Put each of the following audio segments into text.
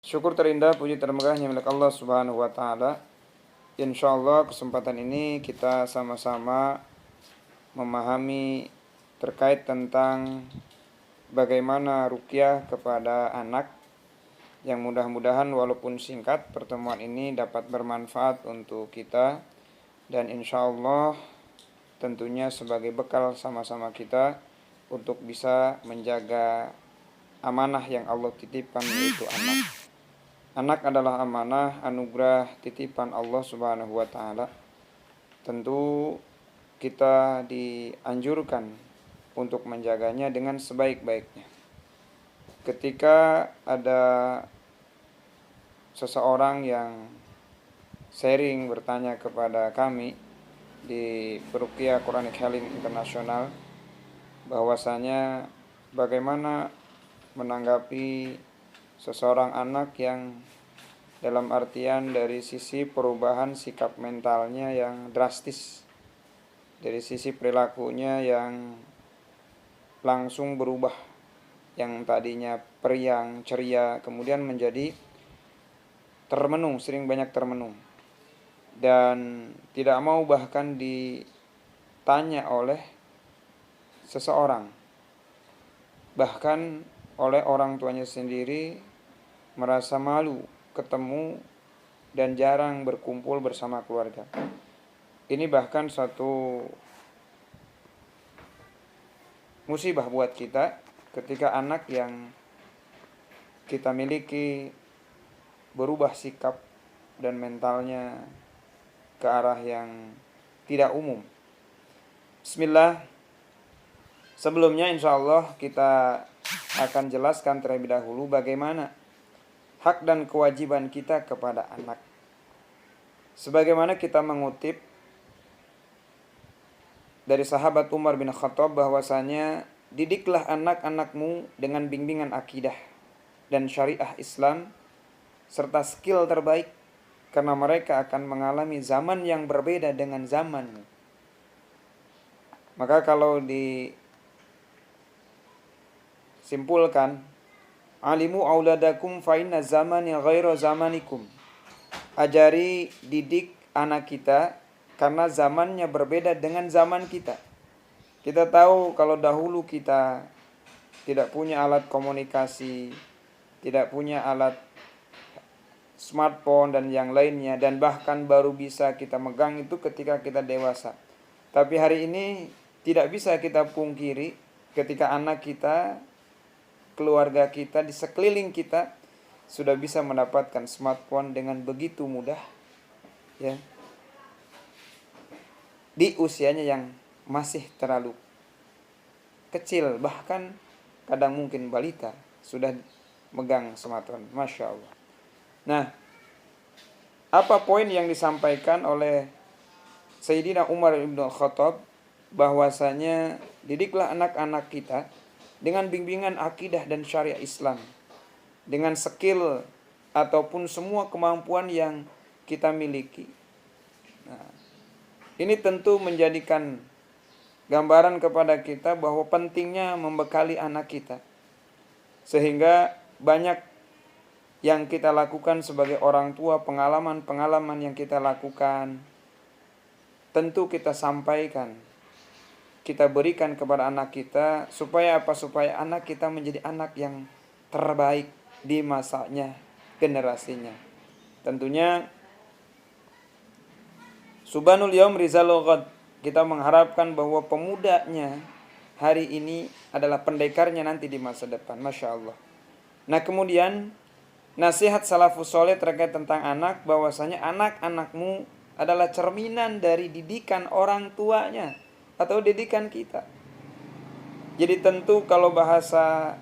Syukur terindah, puji termegahnya milik Allah Subhanahu wa taala. Insyaallah kesempatan ini kita sama-sama memahami terkait tentang bagaimana ruqyah kepada anak, yang mudah-mudahan walaupun singkat pertemuan ini dapat bermanfaat untuk kita, dan insyaallah tentunya sebagai bekal sama-sama kita untuk bisa menjaga amanah yang Allah titipkan, yaitu anak. Anak adalah amanah, anugerah, titipan Allah Subhanahu wa taala. Tentu kita dianjurkan untuk menjaganya dengan sebaik-baiknya. Ketika ada seseorang yang sharing bertanya kepada kami di Peruqyah Quranic Healing International bahwasanya bagaimana menanggapi seseorang anak yang dalam artian dari sisi perubahan sikap mentalnya yang drastis, dari sisi perilakunya yang langsung berubah, yang tadinya periang, ceria, kemudian menjadi termenung, sering banyak termenung, dan tidak mau bahkan ditanya oleh seseorang, bahkan oleh orang tuanya sendiri, merasa malu ketemu dan jarang berkumpul bersama keluarga. Ini bahkan satu musibah buat kita ketika anak yang kita miliki berubah sikap dan mentalnya ke arah yang tidak umum. Bismillah. Sebelumnya insyaallah kita akan jelaskan terlebih dahulu bagaimana hak dan kewajiban kita kepada anak. Sebagaimana kita mengutip dari sahabat Umar bin Khattab bahwasanya didiklah anak-anakmu dengan bimbingan akidah dan syariah Islam serta skill terbaik, karena mereka akan mengalami zaman yang berbeda dengan zamanmu. Maka kalau simpulkan, alimu auladakum fa inna zamani ghairu zamanikum. Ajari, didik anak kita karena zamannya berbeda dengan zaman kita. Kita tahu kalau dahulu kita tidak punya alat komunikasi, tidak punya alat smartphone dan yang lainnya, dan bahkan baru bisa kita megang itu ketika kita dewasa. Tapi hari ini tidak bisa kita pungkiri ketika anak kita, keluarga kita, di sekeliling kita sudah bisa mendapatkan smartphone dengan begitu mudah, ya, di usianya yang masih terlalu kecil, bahkan kadang mungkin balita sudah megang smartphone. Masya Allah. Nah, apa poin yang disampaikan oleh Sayyidina Umar bin Khattab bahwasanya didiklah anak-anak kita dengan bimbingan akidah dan syariah Islam, dengan skill ataupun semua kemampuan yang kita miliki. Nah, ini tentu menjadikan gambaran kepada kita bahwa pentingnya membekali anak kita, sehingga banyak yang kita lakukan sebagai orang tua, pengalaman-pengalaman yang kita lakukan, tentu kita sampaikan, kita berikan kepada anak kita, supaya apa? Supaya anak kita menjadi anak yang terbaik di masanya, generasinya. Tentunya Subhanul Yaum Rizalul Ghad, kita mengharapkan bahwa pemudanya hari ini adalah pendekarnya nanti di masa depan. Masya Allah. Nah, kemudian nasihat salafus soleh terkait tentang anak, bahwasanya anak-anakmu adalah cerminan dari didikan orang tuanya atau didikan kita. Jadi tentu kalau bahasa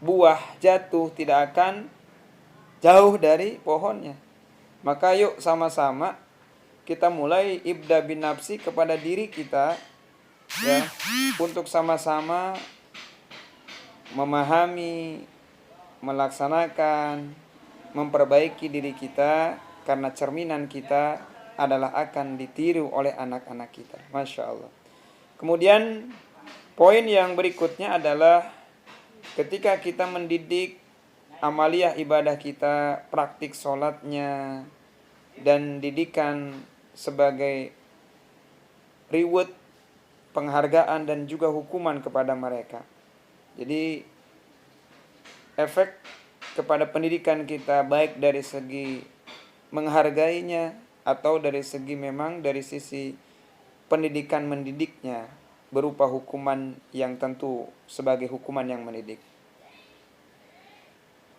buah jatuh tidak akan jauh dari pohonnya. Maka yuk sama-sama kita mulai ibda bin nafsi kepada diri kita, ya, untuk sama-sama memahami, melaksanakan, memperbaiki diri kita, karena cerminan kita adalah akan ditiru oleh anak-anak kita. Masya Allah. Kemudian poin yang berikutnya adalah ketika kita mendidik amaliyah ibadah kita, praktik sholatnya, dan didikan sebagai reward, penghargaan, dan juga hukuman kepada mereka. Jadi efek kepada pendidikan kita baik dari segi menghargainya atau dari segi memang dari sisi pendidikan mendidiknya berupa hukuman yang tentu sebagai hukuman yang mendidik.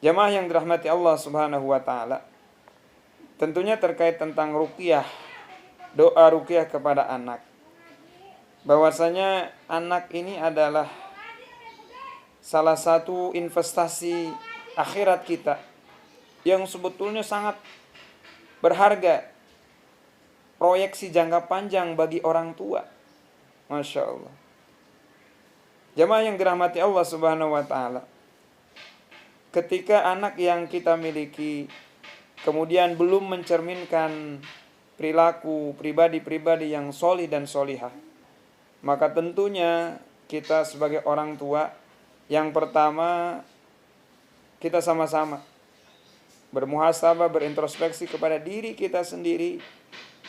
Jamaah yang dirahmati Allah Subhanahu wa taala, tentunya terkait tentang ruqyah, doa ruqyah kepada anak. Bahwasanya anak ini adalah salah satu investasi akhirat kita yang sebetulnya sangat berharga, proyeksi jangka panjang bagi orang tua. Masya Allah. Jamaah yang dirahmati Allah Subhanahu wa taala, ketika anak yang kita miliki kemudian belum mencerminkan perilaku pribadi-pribadi yang solih dan solihah, maka tentunya kita sebagai orang tua, yang pertama kita sama-sama bermuhasabah, berintrospeksi kepada diri kita sendiri.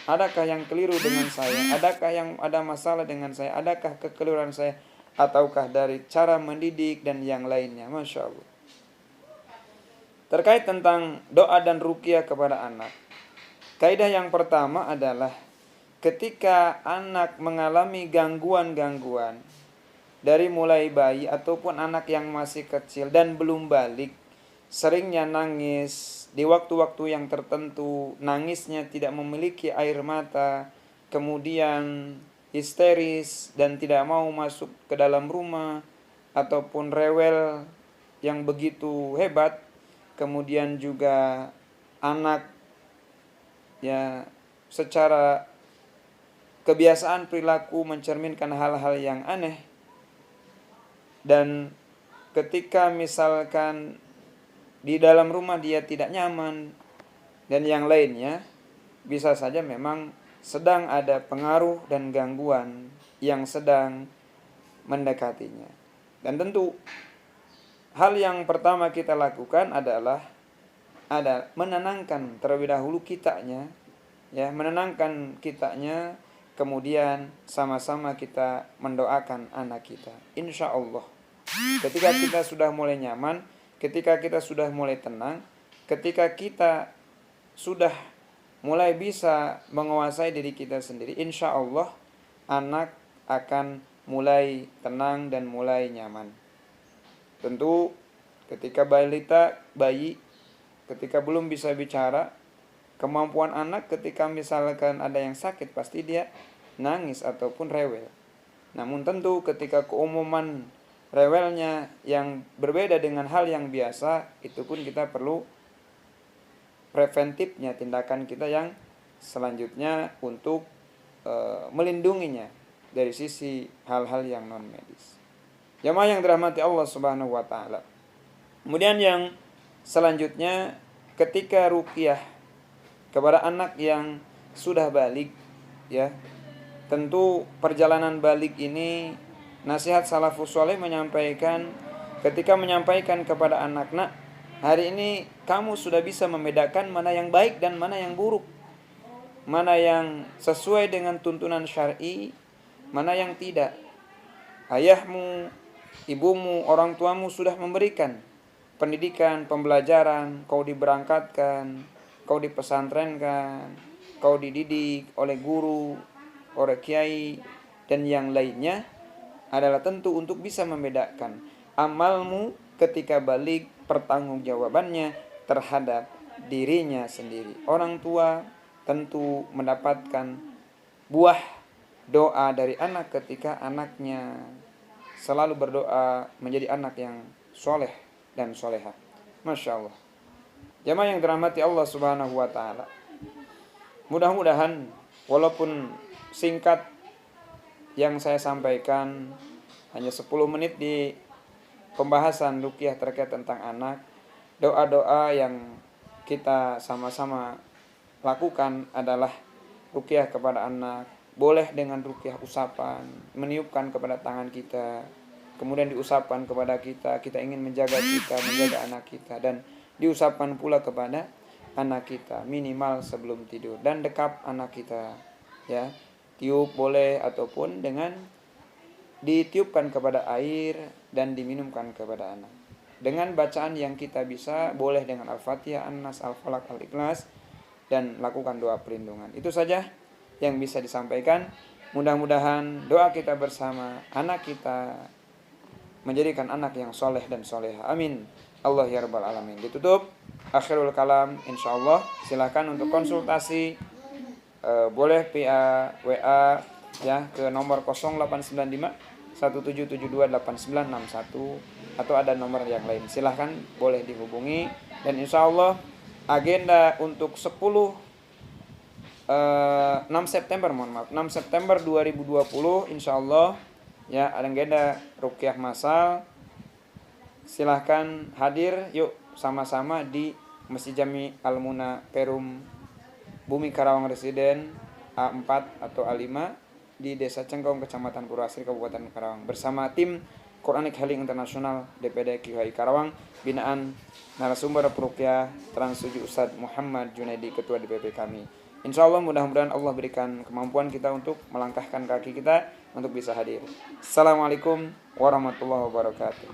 Adakah yang keliru dengan saya? Adakah yang ada masalah dengan saya? Adakah kekeliruan saya? Ataukah dari cara mendidik dan yang lainnya? Masya Allah. Terkait tentang doa dan ruqyah kepada anak, kaidah yang pertama adalah ketika anak mengalami gangguan-gangguan, dari mulai bayi ataupun anak yang masih kecil dan belum balik, seringnya nangis di waktu-waktu yang tertentu, nangisnya tidak memiliki air mata, kemudian histeris dan tidak mau masuk ke dalam rumah, ataupun rewel yang begitu hebat, kemudian juga anak ya secara kebiasaan perilaku mencerminkan hal-hal yang aneh, dan ketika misalkan di dalam rumah dia tidak nyaman dan yang lainnya, bisa saja memang sedang ada pengaruh dan gangguan yang sedang mendekatinya. Dan tentu hal yang pertama kita lakukan adalah menenangkan terlebih dahulu kitanya, ya, menenangkan kitanya, kemudian sama-sama kita mendoakan anak kita. Insya Allah ketika kita sudah mulai nyaman, ketika kita sudah mulai tenang, ketika kita sudah mulai bisa menguasai diri kita sendiri, insya Allah anak akan mulai tenang dan mulai nyaman. Tentu ketika bayi ketika belum bisa bicara, kemampuan anak ketika misalkan ada yang sakit pasti dia nangis ataupun rewel. Namun tentu ketika keumuman rewelnya yang berbeda dengan hal yang biasa, itu pun kita perlu preventifnya, tindakan kita yang selanjutnya untuk melindunginya dari sisi hal-hal yang non medis. Jamaah yang dirahmati Allah Subhanahu wa taala. Kemudian yang selanjutnya, ketika ruqyah kepada anak yang sudah balik, ya, tentu perjalanan balik ini nasihat salafus saleh menyampaikan, ketika menyampaikan kepada anak, nak, hari ini kamu sudah bisa membedakan mana yang baik dan mana yang buruk, mana yang sesuai dengan tuntunan syar'i, mana yang tidak. Ayahmu, ibumu, orang tuamu sudah memberikan pendidikan, pembelajaran, kau diberangkatkan, kau dipesantrenkan, kau dididik oleh guru, oleh kiai, dan yang lainnya, adalah tentu untuk bisa membedakan amalmu ketika balik, pertanggungjawabannya terhadap dirinya sendiri. Orang tua tentu mendapatkan buah doa dari anak ketika anaknya selalu berdoa menjadi anak yang soleh dan soleha. Masya Allah. Jamaah yang dirahmati Allah Subhanahu wa ta'ala, mudah-mudahan walaupun singkat yang saya sampaikan, hanya 10 menit di pembahasan ruqyah terkait tentang anak, doa-doa yang kita sama-sama lakukan adalah ruqyah kepada anak. Boleh dengan ruqyah usapan, meniupkan kepada tangan kita, kemudian diusapkan kepada kita, kita ingin menjaga anak kita, dan diusapkan pula kepada anak kita minimal sebelum tidur, dan dekap anak kita, ya, tiup boleh ataupun dengan ditiupkan kepada air dan diminumkan kepada anak. Dengan bacaan yang kita bisa, boleh dengan Al-Fatihah, An-Nas, Al-Falaq, Al-Ikhlas, dan lakukan doa perlindungan. Itu saja yang bisa disampaikan. Mudah-mudahan doa kita bersama anak kita menjadikan anak yang soleh dan soleha. Amin. Allah ya Rabbal Alamin. Ditutup. Akhirul kalam, insyaallah. Silakan untuk konsultasi, boleh PA, WA, ya, ke nomor 0895 17728961 atau ada nomor yang lain. Silahkan boleh dihubungi, dan insyaallah agenda untuk 6 September 2020 insyaallah, ya, ada agenda ruqyah masal. Silahkan hadir, yuk sama-sama di Masjid Jami Al-Muna Perum Bumi Karawang Residen A4 atau A5 di Desa Cengkong, Kecamatan Purwasari, Kabupaten Karawang, bersama tim Quranic Healing International DPD QHI Karawang, binaan narasumber peruqyah Trans 7 Ustadz Muhammad Junaidi, ketua DPP kami. Insyaallah mudah-mudahan Allah berikan kemampuan kita untuk melangkahkan kaki kita untuk bisa hadir. Assalamualaikum warahmatullahi wabarakatuh.